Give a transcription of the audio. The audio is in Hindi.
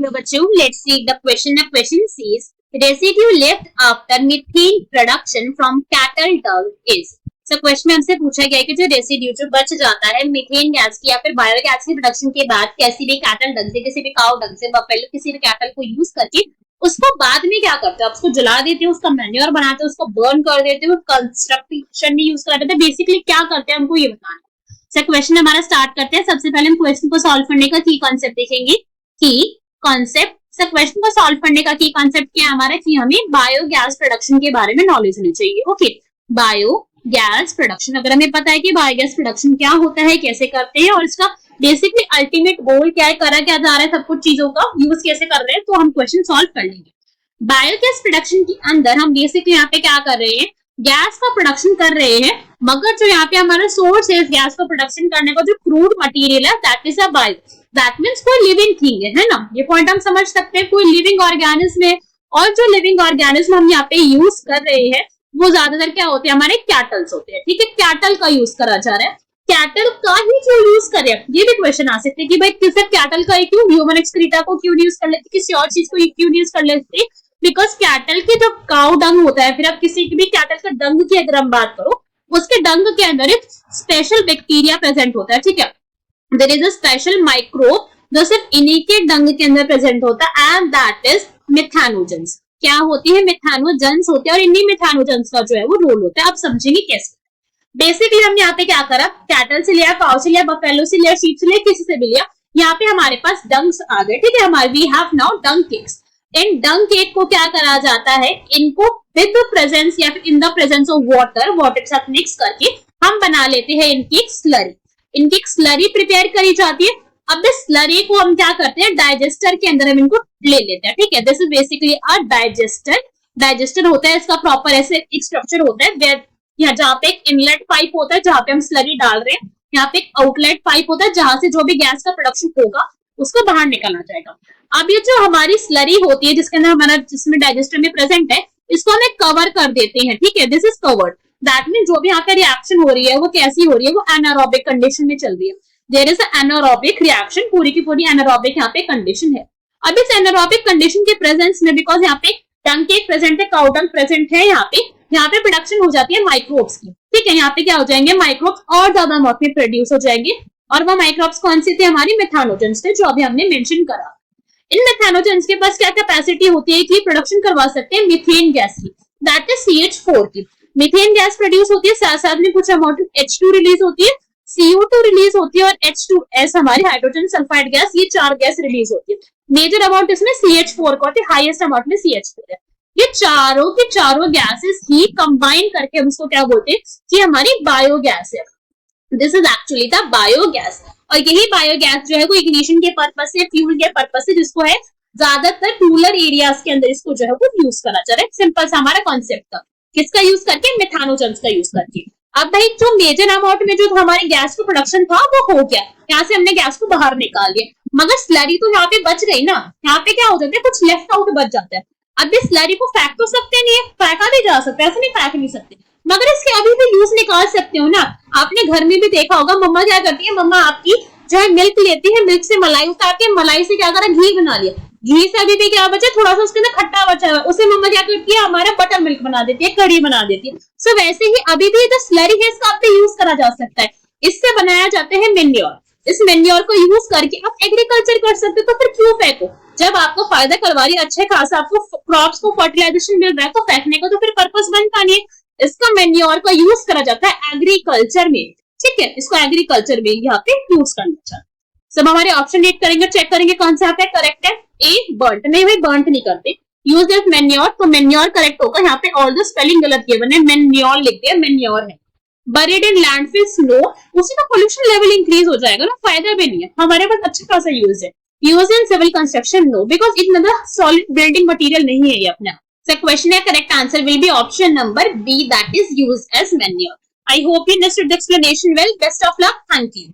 लो बच्चों, let's read the question. The question says residue left after methane production from cattle Dang is. So question में हमसे पूछा गया है कि जो रेसिड्यू जो बच जाता है मीथेन गैस की या फिर बायोगैस की प्रोडक्शन के बाद किसी भी कैटल डंग से, किसी भी काउ डंग से, बफेलो किसी भी कैटल को यूज करके उसको बाद में क्या करते हो, उसको जला देते हो, उसका मैन्योर बनाते हो, उसको बर्न कर देते हो, कंस्ट्रक्शन में यूज कर देते हैं. बेसिकली क्या करते हैं हमको ये बताना. सर क्वेश्चन हमारा स्टार्ट करते हैं. सबसे पहले हम क्वेश्चन को सॉल्व करने का की कॉन्सेप्ट देखेंगे. की कॉन्सेप्ट. सर क्वेश्चन को सॉल्व करने का की कॉन्सेप्ट क्या है हमारा कि हमें बायोगैस प्रोडक्शन के बारे में नॉलेज होनी चाहिए. Okay, biogas production. अगर हमें पता है कि बायोगैस प्रोडक्शन क्या होता है, कैसे करते हैं और इसका बेसिकली अल्टीमेट गोल क्या है, करा क्या जा रहा है, सब कुछ चीजों का यूज कैसे कर रहे हैं, तो हम क्वेश्चन सॉल्व कर लेंगे. बायोगैस प्रोडक्शन के अंदर हम बेसिकली यहाँ पे क्या कर रहे हैं, गैस का प्रोडक्शन कर रहे हैं, मगर जो यहाँ पे हमारा सोर्स है गैस को प्रोडक्शन करने का जो क्रूड मटेरियल है that is a bio. That means कोई लिविंग थिंग है ना. ये पॉइंट हम समझ सकते हैं. कोई लिविंग ऑर्गेनिज्म है और जो लिविंग ऑर्गेनिज्म हम यहाँ पे यूज कर रहे हैं वो ज्यादातर क्या होते हैं, हमारे कैटल्स होते हैं. ठीक है, कैटल का यूज करा जा रहा है. कैटल का ही क्यों यूज करें, ये भी क्वेश्चन आ सकते हैं कि भाई सिर्फ कैटल का ही क्यों, ह्यूमन एक्सक्रीटा को क्यों यूज कर लेते, किसी और चीज को क्यों यूज कर लेते. बिकॉज कैटल के जो काउ डंग होता है, फिर आप किसी भी कैटल का डंग की अगर हम बात करो, उसके डंग के अंदर एक स्पेशल बैक्टीरिया प्रेजेंट होता है. ठीक है, there is a special microbe जो सिर्फ इन्हीं के डंग के अंदर प्रेजेंट होता है एंड दैट इज मिथेनोजेंस. क्या होती है, मिथेनोजेंस होते हैं और इन्हीं मिथेनोजेंस का जो है वो रोल होता है. आप समझेंगे कैसे. बेसिकली हम यहाँ पे क्या करा, कैटल से लिया, काउ से लिया, बफेलो से लिया, शीप से लिया, किसी से भी लिया, यहाँ पे हमारे पास डंग्स आ गए. ठीक है, हमारे we have now dung cakes. इन डंग केक को क्या करा जाता है, इनको विद द प्रेजेंस या फिर in the presence of water के साथ मिक्स करके हम बना लेते हैं इनकी स्लरी. इनकी स्लरी प्रिपेयर करी जाती है. अब इस स्लरी को हम क्या करते हैं, डाइजेस्टर के अंदर हम इनको ले लेते हैं. ठीक है, this is basically a digester. Digester होता है, इसका प्रॉपर ऐसे एक स्ट्रक्चर होता है, यहाँ जहाँ पे एक इनलेट पाइप होता है जहाँ पे हम स्लरी डाल रहे हैं, यहाँ पे एक आउटलेट पाइप होता है जहां से जो भी गैस का प्रोडक्शन होगा उसको बाहर निकलना जाएगा. अब ये जो हमारी स्लरी होती है जिसके अंदर हमारा, जिसमें डाइजेस्टर में प्रेजेंट है, इसको हम कवर कर देते हैं. ठीक है, this is covered. That mean जो भी यहाँ पे रिएक्शन हो रही है वो कैसी हो रही है, वो एनारोबिक कंडीशन में चल रही है. देयर इज एनारोबिक रिएक्शन, पूरी की पूरी एनारोबिक यहाँ पे कंडीशन है. अब इस एनारोबिक कंडीशन के प्रेजेंस में, बिकॉज यहाँ पे डंग केक प्रेजेंट है, काउ डंग प्रेजेंट है, यहाँ पे प्रोडक्शन हो जाती है माइक्रोब्स की. ठीक है, यहाँ पे क्या हो जाएंगे, माइक्रोब्स और ज्यादा मात्रा में प्रोड्यूस हो जाएंगे. और वो माइक्रोब्स कौन से थे, हमारी मिथेनोजेंस थे, जो अभी हमने मेंशन करा. इन मिथेनोजेंस के पास क्या कैपेसिटी होती है कि प्रोडक्शन करवा सकते हैं मीथेन गैस की, दैट इज CH4 की. मीथेन गैस प्रोड्यूस होती है, साथ साथ में कुछ अमाउंट H2 रिलीज होती है, CO2 रिलीज होती है और H2S हमारी हाइड्रोजन सल्फाइड गैस, ये 4 गैस रिलीज होती है. मेजर अमाउंट इसमें CH4 का होती है, हाईएस्ट अमाउंट में CH4 है. ये चारों के चारों गैसेस ही कंबाइन करके हम उसको क्या बोलते हैं कि हमारी बायोगैस है. This is actually the biogas. और यही बायोगैस जो है वो इग्निशन के पर्पस से, फ्यूल के पर्पस से, जिसको है ज्यादातर रूरल एरियाज के अंदर इसको जो है वो यूज करा जा रहा है. सिंपल सा हमारा कॉन्सेप्ट था, किसका यूज करके, मिथेनोजेंस का यूज करके. अब भाई जो मेजर अमाउंट में जो हमारे गैस का प्रोडक्शन था वो हो गया, यहाँ से हमने गैस को बाहर निकाल दिया, मगर स्लरी तो यहाँ पे बच गई ना. यहाँ पे क्या हो जाता है, कुछ लेफ्ट आउट बच जाता है. अब इस स्लरी को फेंक तो सकते नहीं है, फेंका भी जा सकता है, ऐसे नहीं फेंक नहीं सकते, मगर इसके अभी भी यूज निकाल सकते हो ना. आपने घर में भी देखा होगा, मम्मा क्या करती है, मम्मा आपकी जो है मिल्क लेती है, मिल्क से मलाई उतार के मलाई से क्या करा, घी बना लिया, घी से अभी भी क्या बचा, थोड़ा सा उसके अंदर खट्टा बचा है, उसे मम्मा क्या करती है, हमारा बटर मिल्क बना देती है, कढ़ी बना देती है. सो वैसे ही अभी भी जो स्लरी है इसका आप यूज करा जा सकता है. इससे बनाया जाता है मेन्योर. इस मेन्योर को यूज करके आप एग्रीकल्चर कर सकते हो. तो फिर क्यों फेंको, जब आपको फायदा करवा रही है, अच्छे खासा आपको क्रॉप्स को फर्टिलाइजेशन मिल रहा है, तो फेंकने का तो फिर पर्पस बनता नहीं है. इसका मेन्योर का यूज करा जाता है एग्रीकल्चर में. ठीक है, इसको एग्रीकल्चर में यहाँ पे यूज करना चाहिए. सब हमारे ऑप्शन रीड करेंगे, चेक करेंगे कौन सा है करेक्ट है. ए बर्nt, नहीं भाई बर्nt नहीं करते, यूज दिस मेन्योर, तो मेन्योर करेक्ट होगा. यहाँ पे ऑल द स्पेलिंग गलत किए बने, मेन्योर लिख दिया, मेन्योर है. बरीड इन लैंडफिल स्नो, उससे तो पोल्यूशन लेवल इंक्रीज हो जाएगा ना, फायदा भी नहीं है. हमारे पास अच्छा खासा यूज है. Use in civil construction no, because इतना सॉलिड बिल्डिंग मटेरियल नहीं है ये अपना. So question है, correct answer will be option number B, that is used as manure. I hope you understood the explanation well. Best of luck. Thank you.